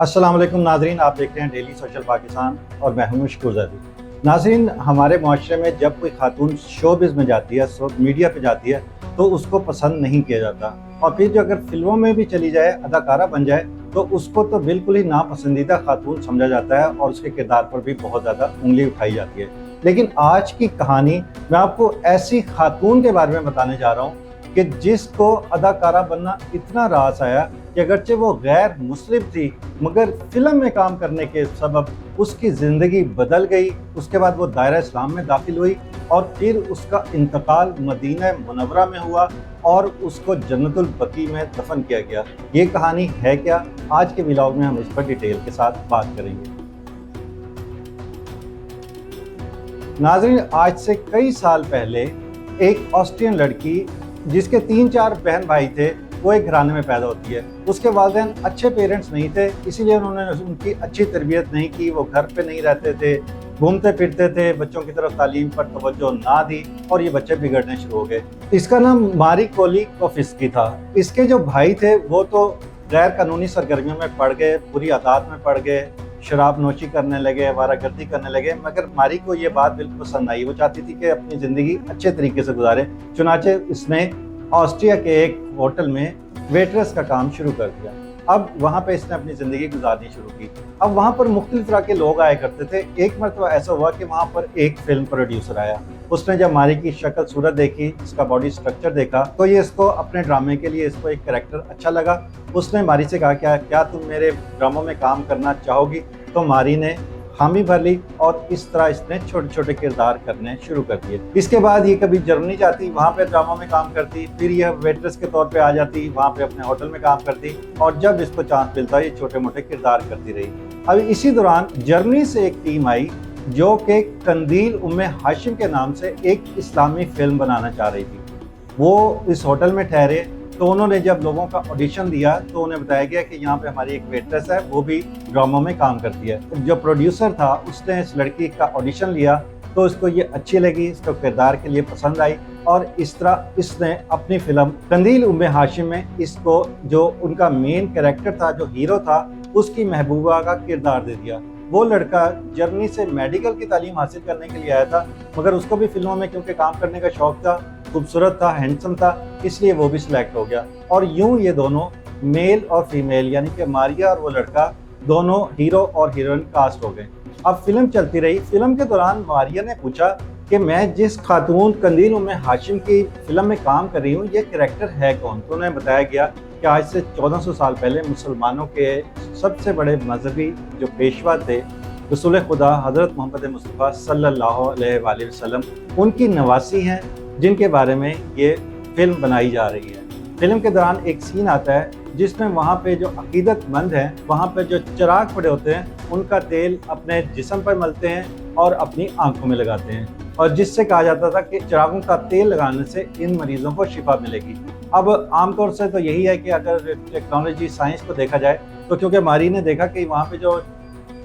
अस्सलाम वालेकुम नाजरीन, आप देख रहे हैं डेली सोशल पाकिस्तान और मैं हूं मुश्किल ज़ादी। नाजरीन, हमारे माशरे में जब कोई खातून शोबिज़ में जाती है, मीडिया पे जाती है, तो उसको पसंद नहीं किया जाता। और फिर जो अगर फिल्मों में भी चली जाए, अदाकारा बन जाए, तो उसको तो बिल्कुल ही नापसंदीदा खातून समझा जाता है और उसके किरदार पर भी बहुत ज़्यादा उंगली उठाई जाती है। लेकिन आज की कहानी मैं आपको ऐसी खातून के बारे में बताने जा रहा हूँ कि जिसको अदाकारा बनना इतना रास आया कि अगरचे वो गैर मुस्लिम थी, मगर फिल्म में काम करने के सबब उसकी ज़िंदगी बदल गई। उसके बाद वो दायरा इस्लाम में दाखिल हुई और फिर उसका इंतकाल मदीना मुनव्वरा में हुआ और उसको जन्नतुल बकी में दफन किया गया। ये कहानी है क्या? आज के व्लॉग में हम इस पर डिटेल के साथ बात करेंगे। नाज़रीन, आज से कई साल पहले एक ऑस्ट्रियन लड़की जिसके 3-4 बहन भाई थे, वो एक घराने में पैदा होती है। उसके वालिदैन अच्छे पेरेंट्स नहीं थे, इसीलिए उन्होंने उनकी अच्छी तरबियत नहीं की। वो घर पे नहीं रहते थे, घूमते फिरते थे, बच्चों की तरफ तालीम पर तवज्जो ना दी और ये बच्चे बिगड़ने शुरू हो गए। इसका नाम मारी कोलिकोफस्की था। इसके जो भाई थे वो तो गैर कानूनी सरगर्मियों में पड़ गए, बुरी आदत में पड़ गए, शराब नोशी करने लगे, आवारागर्दी करने लगे। मगर मारी को ये बात बिल्कुल पसंद आई। वो चाहती थी कि अपनी ज़िंदगी अच्छे तरीके से गुजारे। चुनाचे इसने ऑस्ट्रिया के एक होटल में वेटरेस का काम शुरू कर दिया। अब वहाँ पे इसने अपनी ज़िंदगी गुजारनी शुरू की। अब वहाँ पर मुख्तलिफ तरह के लोग आया करते थे। एक मरतबा ऐसा हुआ कि वहाँ पर एक फिल्म प्रोड्यूसर आया। उसने जब मारी की शक्ल सूरत देखी, इसका बॉडी स्ट्रक्चर देखा, तो ये इसको अपने ड्रामे के लिए इसको एक कैरेक्टर अच्छा लगा। उसने मारी से कहा क्या तुम मेरे ड्रामों में काम करना चाहोगी? तो मारी ने हामी भर ली और इस तरह इसने छोटे छोटे किरदार करने शुरू कर दिए। इसके बाद ये कभी जर्मनी जाती, वहाँ पे ड्रामा में काम करती, फिर यह वेट्रेस के तौर पे आ जाती, वहाँ पे अपने होटल में काम करती और जब इसको चांस मिलता ये छोटे मोटे किरदार करती रही। अब इसी दौरान जर्मनी से एक टीम आई जो कि कंदील उम्मे हाशिम के नाम से एक इस्लामी फिल्म बनाना चाह रही थी। वो इस होटल में ठहरे, तो उन्होंने जब लोगों का ऑडिशन दिया तो उन्हें बताया गया कि यहाँ पे हमारी एक वेट्रेस है, वो भी ड्रामों में काम करती है। जो प्रोड्यूसर था उसने इस लड़की का ऑडिशन लिया तो इसको ये अच्छी लगी, इसको किरदार के लिए पसंद आई और इस तरह इसने अपनी फिल्म कंदील उम्मे हाशिम में इसको, जो उनका मेन कैरेक्टर था, जो हीरो था, उसकी महबूबा का किरदार दे दिया। वो लड़का जर्मनी से मेडिकल की तालीम हासिल करने के लिए आया था, मगर उसको भी फिल्मों में क्योंकि काम करने का शौक था, खूबसूरत था, हैंडसम था, इसलिए वो भी सिलेक्ट हो गया। और यूं ये दोनों मेल और फीमेल यानी कि मारिया और वो लड़का दोनों हीरो और हीरोइन कास्ट हो गए। अब फिल्म चलती रही। फिल्म के दौरान मारिया ने पूछा कि मैं जिस खातून कंदील उम्मे हाशिम की फिल्म में काम कर रही हूँ, ये कैरेक्टर है कौन? तो उन्हें बताया गया कि आज से 1400 साल पहले मुसलमानों के सबसे बड़े मजहबी जो पेशवा थे, रसूल खुदा हज़रत मोहम्मद मुस्तफ़ा सल्लल्लाहु अलैहि वसल्लम, उनकी नवासी हैं, जिनके बारे में ये फिल्म बनाई जा रही है। फिल्म के दौरान एक सीन आता है जिसमें वहाँ पे जो अकीदतमंद हैं, वहाँ पे जो चिराग पड़े होते हैं, उनका तेल अपने जिस्म पर मलते हैं और अपनी आंखों में लगाते हैं, और जिससे कहा जाता था कि चिरागों का तेल लगाने से इन मरीजों को शिफा मिलेगी। अब आमतौर से तो यही है कि अगर टेक्नोलॉजी साइंस को देखा जाए तो क्योंकि मारी ने देखा कि वहाँ पे जो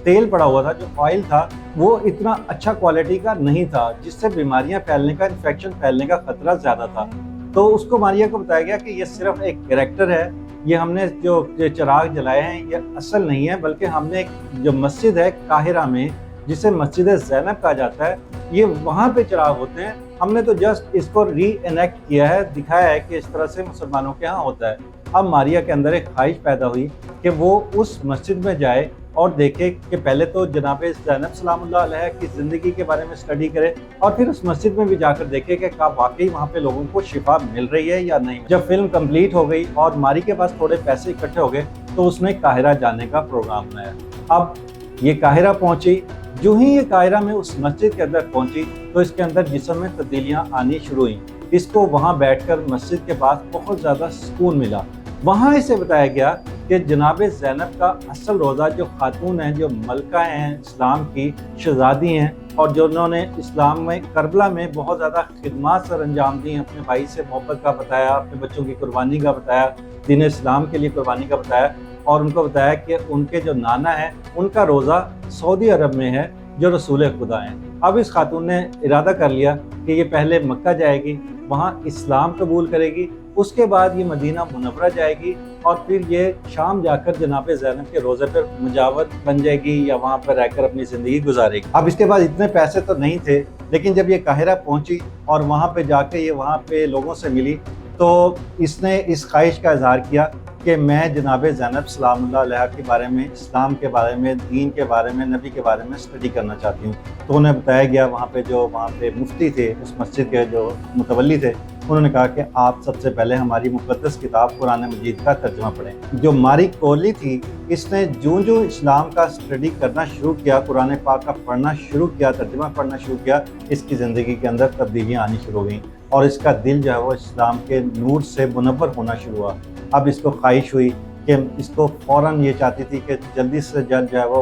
तेल पड़ा हुआ था, जो ऑयल था, वो इतना अच्छा क्वालिटी का नहीं था, जिससे बीमारियां फैलने का, इन्फेक्शन फैलने का खतरा ज़्यादा था। तो उसको मारिया को बताया गया कि ये सिर्फ एक कैरेक्टर है, ये हमने जो चिराग जलाए हैं ये असल नहीं है, बल्कि हमने एक जो मस्जिद है काहिरा में, जिसे मस्जिद ज़ैनब कहा जाता है, ये वहाँ पे चिराग होते हैं, हमने तो जस्ट इसको री एनेक्ट किया है, दिखाया है कि इस तरह से मुसलमानों के यहाँ होता है। अब मारिया के अंदर एक ख्वाहिश पैदा हुई कि वो उस मस्जिद में जाए और देखे कि पहले तो जनाब ज़ैनब सलामुल्लाह अलैहा की ज़िंदगी के बारे में स्टडी करे और फिर उस मस्जिद में भी जाकर देखे कि क्या वाकई वहाँ पे लोगों को शिफा मिल रही है या नहीं। जब फिल्म कंप्लीट हो गई और मारी के पास थोड़े पैसे इकट्ठे हो गए तो उसने काहिरा जाने का प्रोग्राम बनाया। अब ये काहिरा पहुँची। जो ही ये काहिरा में उस मस्जिद के अंदर पहुँची तो इसके अंदर जिस्म में तब्दीलियाँ आनी शुरू हुई। इसको वहाँ बैठकर मस्जिद के पास बहुत ज़्यादा सुकून मिला। वहाँ इसे बताया गया कि जनाब ज़ैनब का असल रोज़ा, जो खातून हैं, जो मलका हैं, इस्लाम की शहज़ादी हैं और जो उन्होंने इस्लाम में करबला में बहुत ज़्यादा खिदमत सर अंजाम दी, अपने भाई से मोहब्बत का बताया, अपने बच्चों की कुर्बानी का बताया, दीन इस्लाम के लिए कुर्बानी का बताया, और उनको बताया कि उनके जो नाना है उनका रोज़ा सऊदी अरब में है जो रसूल खुदा हैं। अब इस खातून ने इरादा कर लिया कि ये पहले मक्का जाएगी, वहाँ इस्लाम कबूल करेगी, उसके बाद ये मदीना मुनव्वरा जाएगी और फिर ये शाम जाकर जनाब ज़ैनब के रोज़े पर मुजावर बन जाएगी या वहाँ पर रहकर अपनी ज़िंदगी गुजारेगी। अब इसके बाद इतने पैसे तो नहीं थे, लेकिन जब ये काहिरा पहुँची और वहाँ पे जाके ये वहाँ पे लोगों से मिली तो इसने इस ख्वाहिश का इजहार किया कि मैं जनाब ज़ैनब सलामुल्लाह अलैहा के बारे में, इस्लाम के बारे में, दीन के बारे में, नबी के बारे में स्टडी करना चाहती हूँ। तो उन्हें बताया गया, वहाँ पे मुफ्ती थे, उस मस्जिद के जो मुतवल्ली थे, उन्होंने कहा कि आप सबसे पहले हमारी मुक़द्दस किताब कुरान मजीद का तर्जुमा पढ़ें। जो मारी कोहली थी, इसने जो इस्लाम का स्टडी करना शुरू किया, कुरान पाक का पढ़ना शुरू किया, तर्जुमा पढ़ना शुरू किया, इसकी ज़िंदगी के अंदर तब्दीलियाँ आनी शुरू हो गई और इसका दिल जो है वो इस्लाम के नूर से मुनव्वर होना शुरू हुआ। अब इसको ख्वाहिश हुई कि इसको फ़ौरन ये चाहती थी कि जल्दी से जल्द जो है वो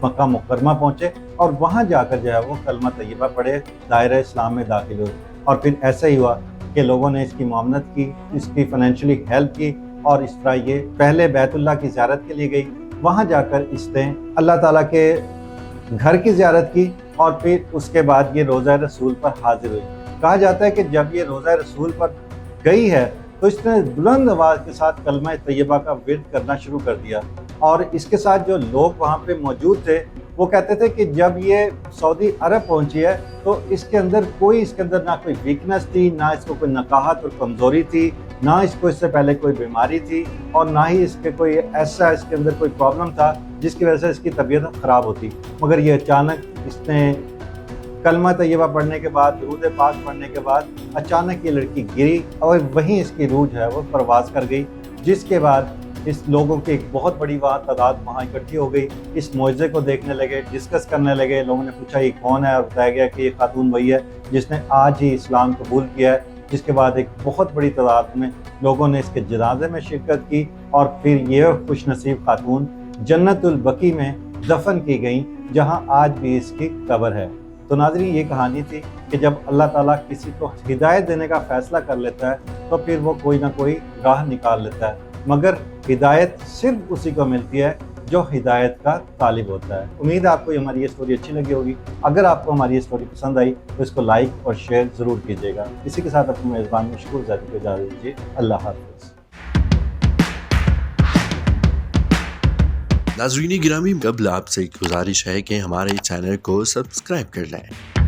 मक्का मुकरमा पहुँचे और वहाँ जाकर जो है वो कलमा तैयबा पढ़े, दायरा इस्लाम में दाखिल हुए। और फिर ऐसा ही हुआ कि लोगों ने इसकी मुआवनत की, इसकी फाइनेंशियली हेल्प की और इस तरह ये पहले बैतुल्लाह की ज़ियारत के लिए गई। वहाँ जाकर इसने अल्लाह ताला के घर की ज़ियारत की और फिर उसके बाद ये रोज़ा रसूल पर हाजिर हुई। कहा जाता है कि जब ये रोज़ा रसूल पर गई है तो इसने बुलंद आवाज़ के साथ कलमा तैयबा का विर्द करना शुरू कर दिया और इसके साथ जो लोग वहाँ पे मौजूद थे वो कहते थे कि जब ये सऊदी अरब पहुँची है तो इसके अंदर ना कोई वीकनेस थी, ना इसको कोई नकाहत और कमज़ोरी थी, ना इसको इससे पहले कोई बीमारी थी और ना ही इसके अंदर कोई प्रॉब्लम था जिसकी वजह से इसकी तबीयत ख़राब होती। मगर ये अचानक इसने कलमा तैयबा पढ़ने के बाद, दुरूद पाक पढ़ने के बाद अचानक ये लड़की गिरी और वहीं इसकी रूह जो है वो परवाज़ कर गई, जिसके बाद इस लोगों की एक बहुत बड़ी तादाद वहाँ इकट्ठी हो गई। इस मौजज़े को देखने लगे, डिस्कस करने लगे। लोगों ने पूछा ये कौन है और बताया गया कि ये खातून वही है जिसने आज ही इस्लाम कबूल किया है। जिसके बाद एक बहुत बड़ी तादाद में लोगों ने इसके जनाजे में शिरकत की और फिर ये खुशनसीब खातून जन्नतुल बकी में दफन की गई, जहाँ आज भी इसकी कब्र है। तो नाज़रीन, ये कहानी थी कि जब अल्लाह ताला किसी को हिदायत देने का फ़ैसला कर लेता है तो फिर वो कोई ना कोई राह निकाल लेता है, मगर हिदायत सिर्फ उसी को मिलती है जो हिदायत का तालिब होता है। उम्मीद है आपको हमारी ये स्टोरी अच्छी लगी होगी। अगर आपको हमारी ये स्टोरी पसंद आई तो इसको लाइक और शेयर ज़रूर कीजिएगा। इसी के साथ अपने मेज़बान मशकूर ज़ाती को इजाज़त दीजिए। अल्लाह हाफ़िज़। नाज़रीन गिरामी, कबल आपसे एक गुजारिश है कि हमारे चैनल को सब्सक्राइब कर लें।